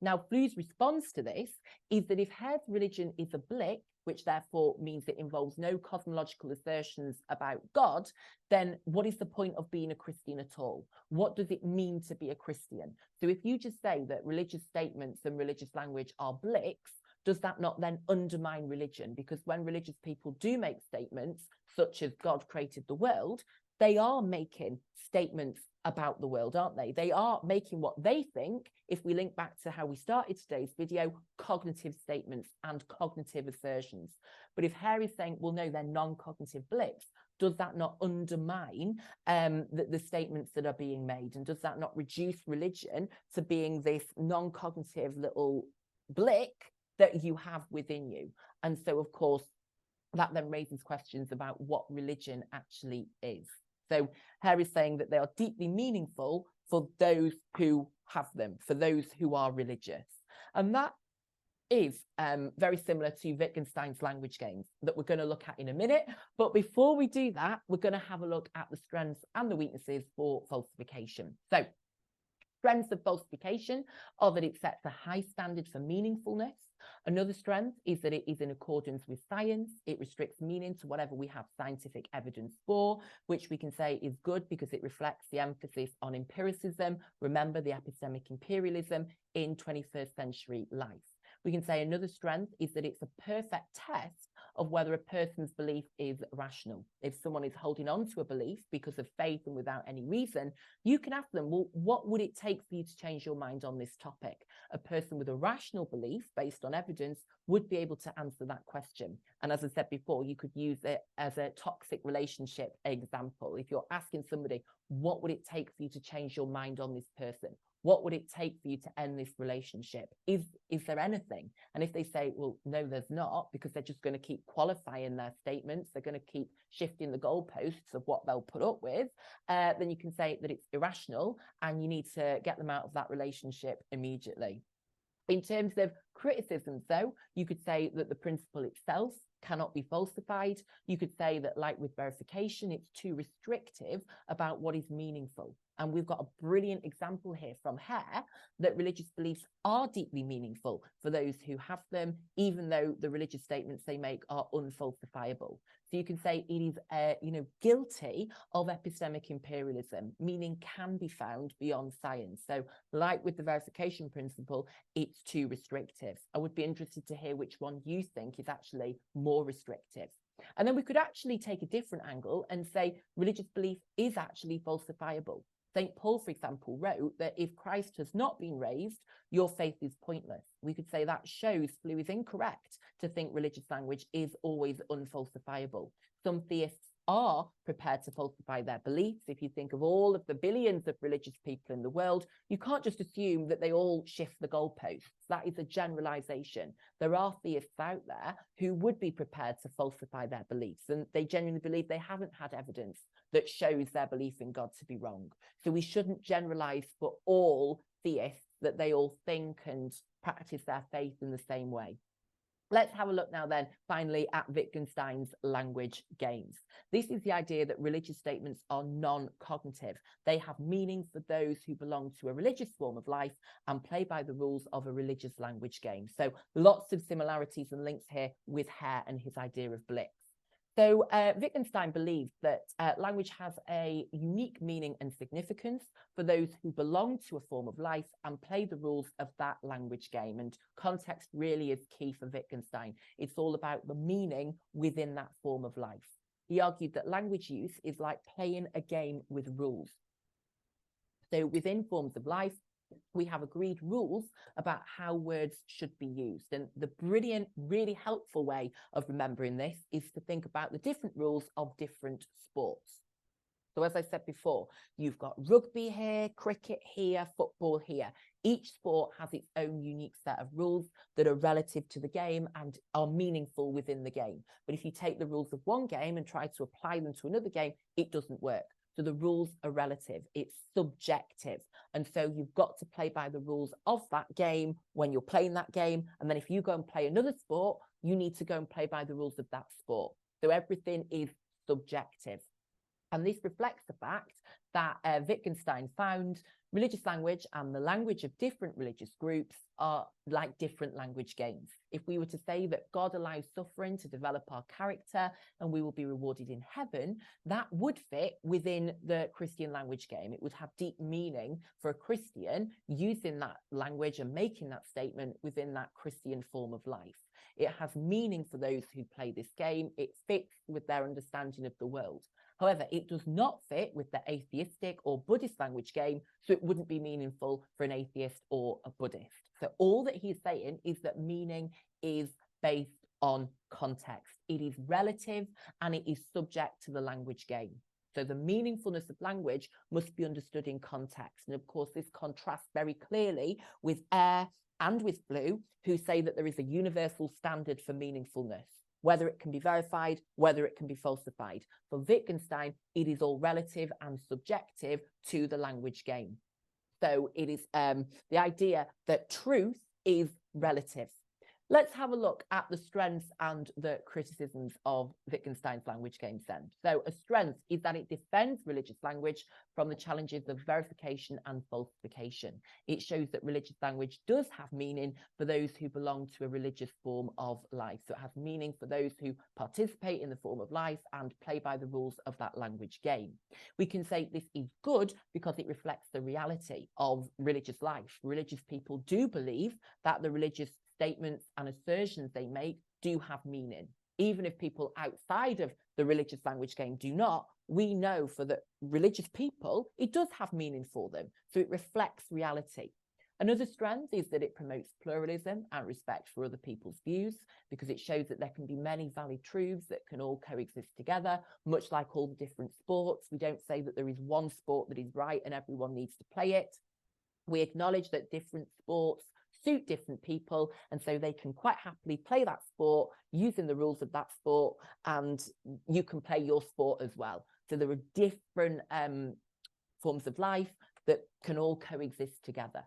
S1: Now, Flew's response to this is that if Hare's religion is a blick, which therefore means it involves no cosmological assertions about God, then what is the point of being a Christian at all? What does it mean to be a Christian? So if you just say that religious statements and religious language are blicks, does that not then undermine religion? Because when religious people do make statements, such as God created the world, they are making statements about the world, aren't they? They are making what they think, if we link back to how we started today's video, cognitive statements and cognitive assertions. But if Hare is saying, well, no, they're non-cognitive blicks, does that not undermine the statements that are being made? And does that not reduce religion to being this non-cognitive little blick that you have within you? And so, of course, that then raises questions about what religion actually is. So Hare is saying that they are deeply meaningful for those who have them, for those who are religious. And that is very similar to Wittgenstein's language games that we're going to look at in a minute. But before we do that, we're going to have a look at the strengths and the weaknesses for falsification. So strengths of falsification are that it sets a high standard for meaningfulness. Another strength is that it is in accordance with science. It restricts meaning to whatever we have scientific evidence for, which we can say is good because it reflects the emphasis on empiricism. Remember the epistemic imperialism in 21st century life. We can say another strength is that it's a perfect test of whether a person's belief is rational. If someone is holding on to a belief because of faith and without any reason, you can ask them, well, what would it take for you to change your mind on this topic? A person with a rational belief based on evidence would be able to answer that question. And as I said before, you could use it as a toxic relationship example. If you're asking somebody, what would it take for you to change your mind on this person? What would it take for you to end this relationship? Is there anything? And if they say, well, no, there's not, because they're just going to keep qualifying their statements, they're going to keep shifting the goalposts of what they'll put up with, then you can say that it's irrational and you need to get them out of that relationship immediately. In terms of criticisms, though, you could say that the principle itself cannot be falsified. You could say that, like with verification, it's too restrictive about what is meaningful. And we've got a brilliant example here from Hare that religious beliefs are deeply meaningful for those who have them, even though the religious statements they make are unfalsifiable. So you can say it is, guilty of epistemic imperialism, meaning can be found beyond science. So like with the verification principle, it's too restrictive. I would be interested to hear which one you think is actually more restrictive. And then we could actually take a different angle and say religious belief is actually falsifiable. St. Paul, for example, wrote that if Christ has not been raised, your faith is pointless. We could say that shows Flew is incorrect to think religious language is always unfalsifiable. Some theists are prepared to falsify their beliefs. If you think of all of the billions of religious people in the world, you can't just assume that they all shift the goalposts. That is a generalization. There are theists out there who would be prepared to falsify their beliefs, and they genuinely believe they haven't had evidence that shows their belief in God to be wrong. So we shouldn't generalize for all theists that they all think and practice their faith in the same way. Let's have a look now then, finally, at Wittgenstein's language games. This is the idea that religious statements are non-cognitive. They have meaning for those who belong to a religious form of life and play by the rules of a religious language game. So lots of similarities and links here with Hare and his idea of Blicks. So Wittgenstein believed that language has a unique meaning and significance for those who belong to a form of life and play the rules of that language game. And context really is key for Wittgenstein. It's all about the meaning within that form of life. He argued that language use is like playing a game with rules. So within forms of life, we have agreed rules about how words should be used. And the brilliant, really helpful way of remembering this is to think about the different rules of different sports. So as I said before, you've got rugby here, cricket here, football here. Each sport has its own unique set of rules that are relative to the game and are meaningful within the game. But if you take the rules of one game and try to apply them to another game, it doesn't work. So the rules are relative, it's subjective. And so you've got to play by the rules of that game when you're playing that game. And then if you go and play another sport, you need to go and play by the rules of that sport. So everything is subjective. And this reflects the fact that Wittgenstein found religious language and the language of different religious groups are like different language games. If we were to say that God allows suffering to develop our character and we will be rewarded in heaven, that would fit within the Christian language game. It would have deep meaning for a Christian using that language and making that statement within that Christian form of life. It has meaning for those who play this game. It fits with their understanding of the world. However, it does not fit with the atheistic or Buddhist language game, so it wouldn't be meaningful for an atheist or a Buddhist. So all that he's saying is that meaning is based on context. It is relative and it is subject to the language game. So the meaningfulness of language must be understood in context. And of course, this contrasts very clearly with Air and with Blue, who say that there is a universal standard for meaningfulness, whether it can be verified, whether it can be falsified. For Wittgenstein, it is all relative and subjective to the language game. So it is the idea that truth is relative. Let's have a look at the strengths and the criticisms of Wittgenstein's language games then. So a strength is that it defends religious language from the challenges of verification and falsification. It shows that religious language does have meaning for those who belong to a religious form of life. So it has meaning for those who participate in the form of life and play by the rules of that language game. We can say this is good because it reflects the reality of religious life. Religious people do believe that the religious statements and assertions they make do have meaning. Even if people outside of the religious language game do not, we know for the religious people, it does have meaning for them. So it reflects reality. Another strength is that it promotes pluralism and respect for other people's views, because it shows that there can be many valid truths that can all coexist together, much like all the different sports. We don't say that there is one sport that is right and everyone needs to play it. We acknowledge that different sports suit different people, and so they can quite happily play that sport using the rules of that sport, and you can play your sport as well. So there are different forms of life that can all coexist together.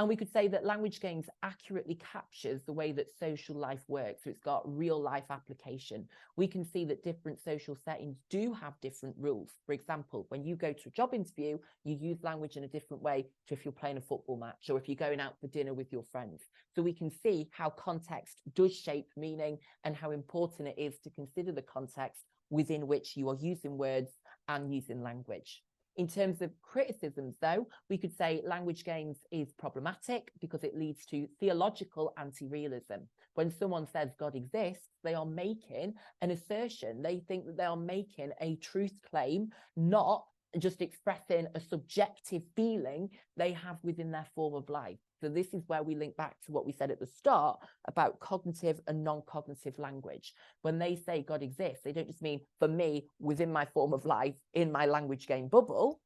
S1: And we could say that language games accurately captures the way that social life works. So it's got real life application. We can see that different social settings do have different rules. For example, when you go to a job interview, you use language in a different way to if you're playing a football match or if you're going out for dinner with your friends. So we can see how context does shape meaning and how important it is to consider the context within which you are using words and using language. In terms of criticisms, though, we could say language games is problematic because it leads to theological anti-realism. When someone says God exists, they are making an assertion. They think that they are making a truth claim, not just expressing a subjective feeling they have within their form of life. So this is where we link back to what we said at the start about cognitive and non-cognitive language. When they say God exists, they don't just mean for me within my form of life in my language game bubble.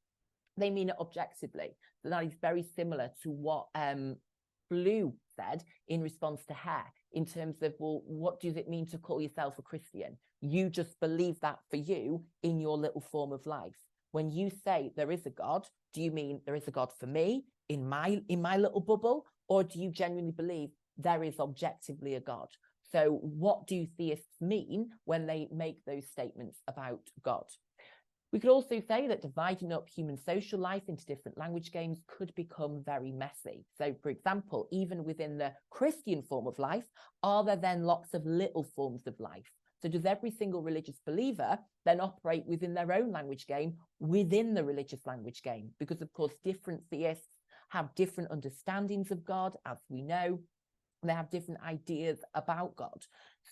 S1: They mean it objectively. So that is very similar to what Blue said in response to Hare in terms of, well, what does it mean to call yourself a Christian? You just believe that for you in your little form of life. When you say there is a God, do you mean there is a God for me in my little bubble, or do you genuinely believe there is objectively a God? So what do theists mean when they make those statements about God? We could also say that dividing up human social life into different language games could become very messy. So, for example, even within the Christian form of life, are there then lots of little forms of life? So does every single religious believer then operate within their own language game within the religious language game? Because, of course, different theists have different understandings of God, as we know. They have different ideas about God.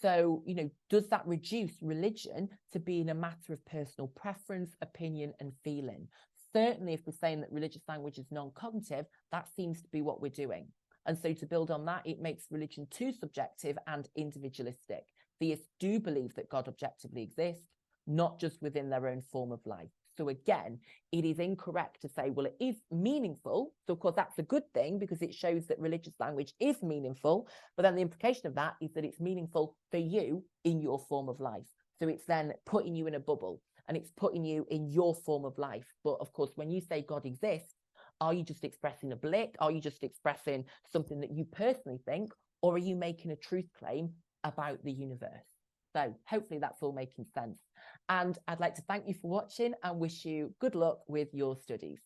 S1: So, does that reduce religion to being a matter of personal preference, opinion, and feeling? Certainly, if we're saying that religious language is non-cognitive, that seems to be what we're doing. And so to build on that, it makes religion too subjective and individualistic. Theists do believe that God objectively exists, not just within their own form of life. So again, it is incorrect to say, well, it is meaningful. So of course, that's a good thing because it shows that religious language is meaningful. But then the implication of that is that it's meaningful for you in your form of life. So it's then putting you in a bubble and it's putting you in your form of life. But of course, when you say God exists, are you just expressing a blick? Are you just expressing something that you personally think? Or are you making a truth claim about the universe? So hopefully that's all making sense. And I'd like to thank you for watching and wish you good luck with your studies.